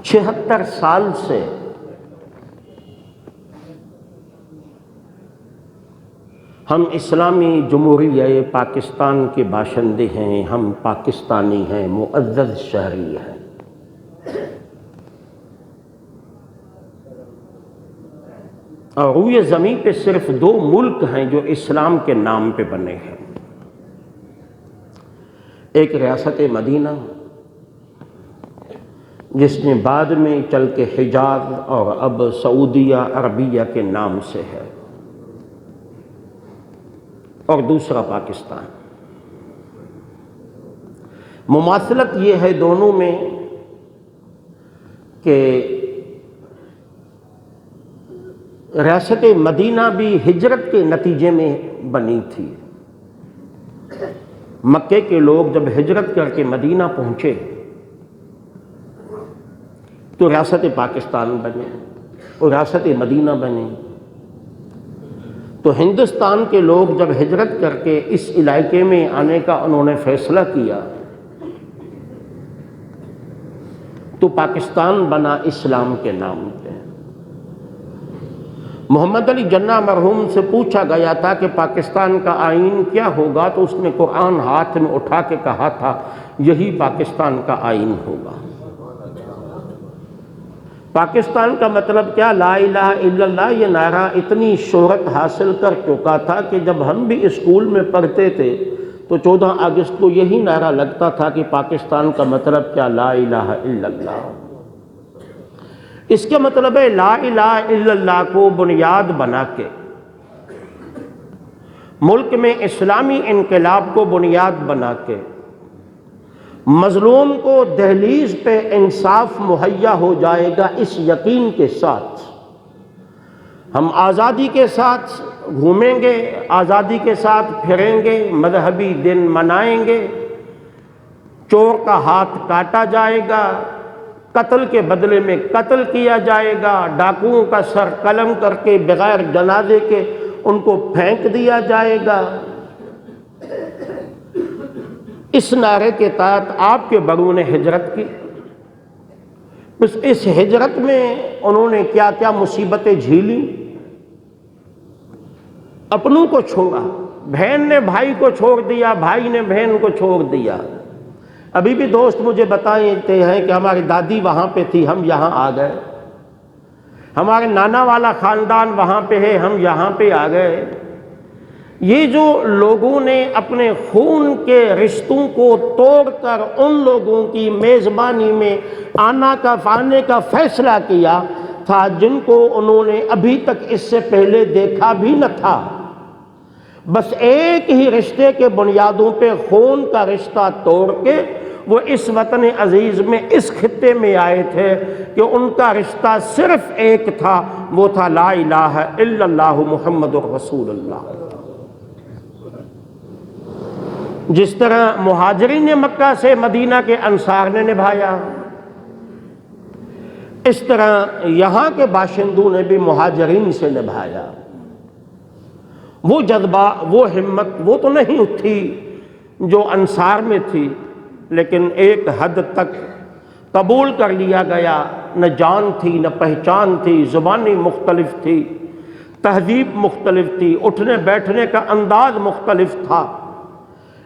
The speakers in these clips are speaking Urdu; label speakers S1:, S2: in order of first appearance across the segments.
S1: 76 سال سے ہم اسلامی جمہوریہ پاکستان کے باشندے ہیں، ہم پاکستانی ہیں، معزز شہری ہیں۔ اور روئے زمین پہ صرف 2 ملک ہیں جو اسلام کے نام پہ بنے ہیں، ایک ریاست مدینہ جس نے بعد میں چل کے حجاز اور اب سعودیہ عربیہ کے نام سے ہے، اور دوسرا پاکستان۔ مماثلت یہ ہے دونوں میں کہ ریاست مدینہ بھی ہجرت کے نتیجے میں بنی تھی۔ مکے کے لوگ جب ہجرت کر کے مدینہ پہنچے تو ریاست پاکستان بنے اور ریاست مدینہ بنے۔ تو ہندوستان کے لوگ جب ہجرت کر کے اس علاقے میں آنے کا انہوں نے فیصلہ کیا تو پاکستان بنا اسلام کے نام پہ۔ محمد علی جناح مرحوم سے پوچھا گیا تھا کہ پاکستان کا آئین کیا ہوگا، تو اس نے قرآن ہاتھ میں اٹھا کے کہا تھا یہی پاکستان کا آئین ہوگا۔ پاکستان کا مطلب کیا؟ لا الہ الا اللہ۔ یہ نعرہ اتنی شہرت حاصل کر چکا تھا کہ جب ہم بھی اسکول میں پڑھتے تھے تو 14 اگست کو یہی نعرہ لگتا تھا کہ پاکستان کا مطلب کیا؟ لا الہ الا اللہ۔ اس کے مطلب ہے لا الہ الا اللہ کو بنیاد بنا کے ملک میں اسلامی انقلاب کو بنیاد بنا کے مظلوم کو دہلیز پہ انصاف مہیا ہو جائے گا، اس یقین کے ساتھ ہم آزادی کے ساتھ گھومیں گے، آزادی کے ساتھ پھریں گے، مذہبی دن منائیں گے، چور کا ہاتھ کاٹا جائے گا، قتل کے بدلے میں قتل کیا جائے گا، ڈاکوؤں کا سر قلم کر کے بغیر جنازے کے ان کو پھینک دیا جائے گا۔ اس نعرے کے تحت آپ کے بڑوں نے ہجرت کی۔ بس اس ہجرت میں انہوں نے کیا کیا مصیبتیں جھیلی، اپنوں کو چھوڑا، بہن نے بھائی کو چھوڑ دیا، بھائی نے بہن کو چھوڑ دیا۔ ابھی بھی دوست مجھے بتاتے ہیں کہ ہماری دادی وہاں پہ تھی، ہم یہاں آ گئے، ہمارے نانا والا خاندان وہاں پہ ہے، ہم یہاں پہ آ گئے۔ یہ جو لوگوں نے اپنے خون کے رشتوں کو توڑ کر ان لوگوں کی میزبانی میں آنے کا فیصلہ کیا تھا جن کو انہوں نے ابھی تک اس سے پہلے دیکھا بھی نہ تھا، بس ایک ہی رشتے کے بنیادوں پہ خون کا رشتہ توڑ کے وہ اس وطن عزیز میں، اس خطے میں آئے تھے کہ ان کا رشتہ صرف ایک تھا، وہ تھا لا الہ الا اللہ محمد رسول اللہ۔ جس طرح مہاجرین مکہ سے مدینہ کے انصار نے نبھایا، اس طرح یہاں کے باشندوں نے بھی مہاجرین سے نبھایا۔ وہ جذبہ، وہ ہمت وہ تو نہیں تھی جو انصار میں تھی، لیکن ایک حد تک قبول کر لیا گیا۔ نہ جان تھی، نہ پہچان تھی، زبانی مختلف تھی، تہذیب مختلف تھی، اٹھنے بیٹھنے کا انداز مختلف تھا،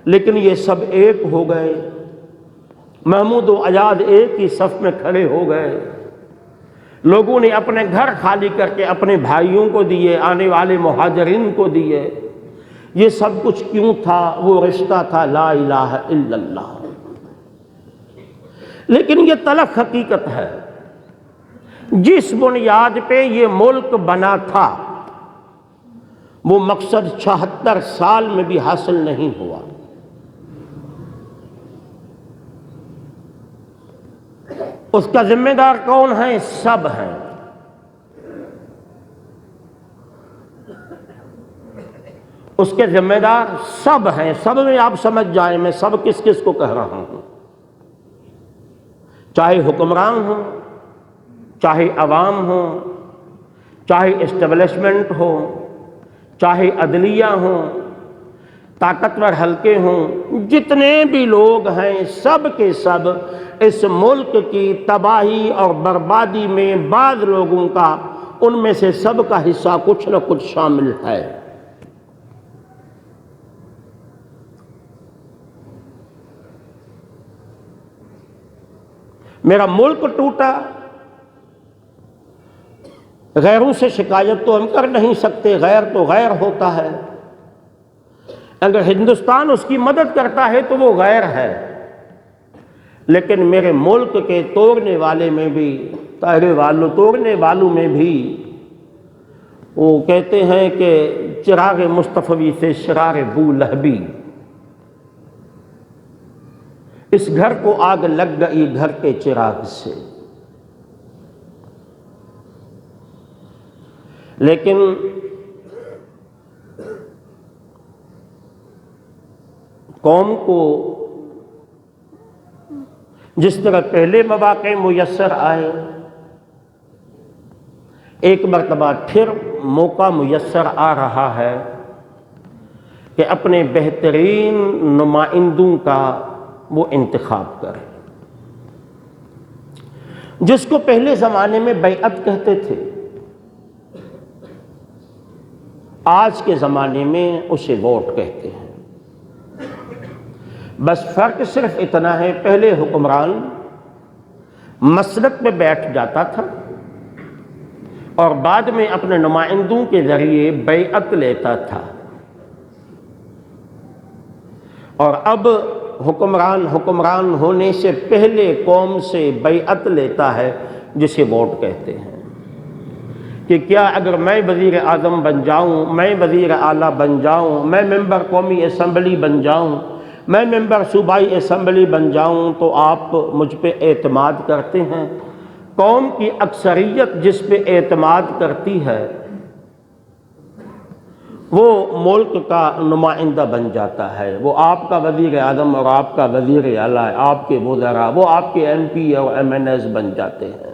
S1: لیکن یہ سب ایک ہو گئے۔ محمود و ایاز ایک ہی صف میں کھڑے ہو گئے۔ لوگوں نے اپنے گھر خالی کر کے اپنے بھائیوں کو دیے، آنے والے مہاجرین کو دیے۔ یہ سب کچھ کیوں تھا؟ وہ رشتہ تھا لا الہ الا اللہ۔ لیکن یہ تلخ حقیقت ہے، جس بنیاد پہ یہ ملک بنا تھا وہ مقصد 76 سال میں بھی حاصل نہیں ہوا۔ اس کا ذمہ دار کون ہے؟ سب ہیں۔ اس کے ذمہ دار سب ہیں۔ سب میں آپ سمجھ جائیں میں سب کس کس کو کہہ رہا ہوں، چاہے حکمران ہوں، چاہے عوام ہوں، چاہے اسٹیبلشمنٹ ہو، چاہے عدلیہ ہوں، طاقتور حلقے ہوں، جتنے بھی لوگ ہیں سب کے سب اس ملک کی تباہی اور بربادی میں بعض لوگوں کا، ان میں سے سب کا حصہ کچھ نہ کچھ شامل ہے۔ میرا ملک ٹوٹا، غیروں سے شکایت تو ہم کر نہیں سکتے، غیر تو غیر ہوتا ہے۔ اگر ہندوستان اس کی مدد کرتا ہے تو وہ غیر ہے، لیکن میرے ملک کے توڑنے والے میں بھی، توڑنے والوں میں بھی، وہ کہتے ہیں کہ چراغ مصطفی سے شرار بو لہبی، اس گھر کو آگ لگ گئی گھر کے چراغ سے۔ لیکن قوم کو جس طرح پہلے مواقع میسر آئے، ایک مرتبہ پھر موقع میسر آ رہا ہے کہ اپنے بہترین نمائندوں کا وہ انتخاب کرے، جس کو پہلے زمانے میں بیعت کہتے تھے، آج کے زمانے میں اسے ووٹ کہتے ہیں۔ بس فرق صرف اتنا ہے، پہلے حکمران مسلک پہ بیٹھ جاتا تھا اور بعد میں اپنے نمائندوں کے ذریعے بیعت لیتا تھا، اور اب حکمران ہونے سے پہلے قوم سے بیعت لیتا ہے، جسے ووٹ کہتے ہیں۔ کہ کیا اگر میں وزیر اعظم بن جاؤں، میں وزیر اعلیٰ بن جاؤں، میں ممبر قومی اسمبلی بن جاؤں، میں ممبر صوبائی اسمبلی بن جاؤں، تو آپ مجھ پہ اعتماد کرتے ہیں؟ قوم کی اکثریت جس پہ اعتماد کرتی ہے وہ ملک کا نمائندہ بن جاتا ہے، وہ آپ کا وزیر اعظم اور آپ کا وزیر اعلیٰ، آپ کے وزراء، وہ آپ کے ایم پی اور ایم این ایز بن جاتے ہیں۔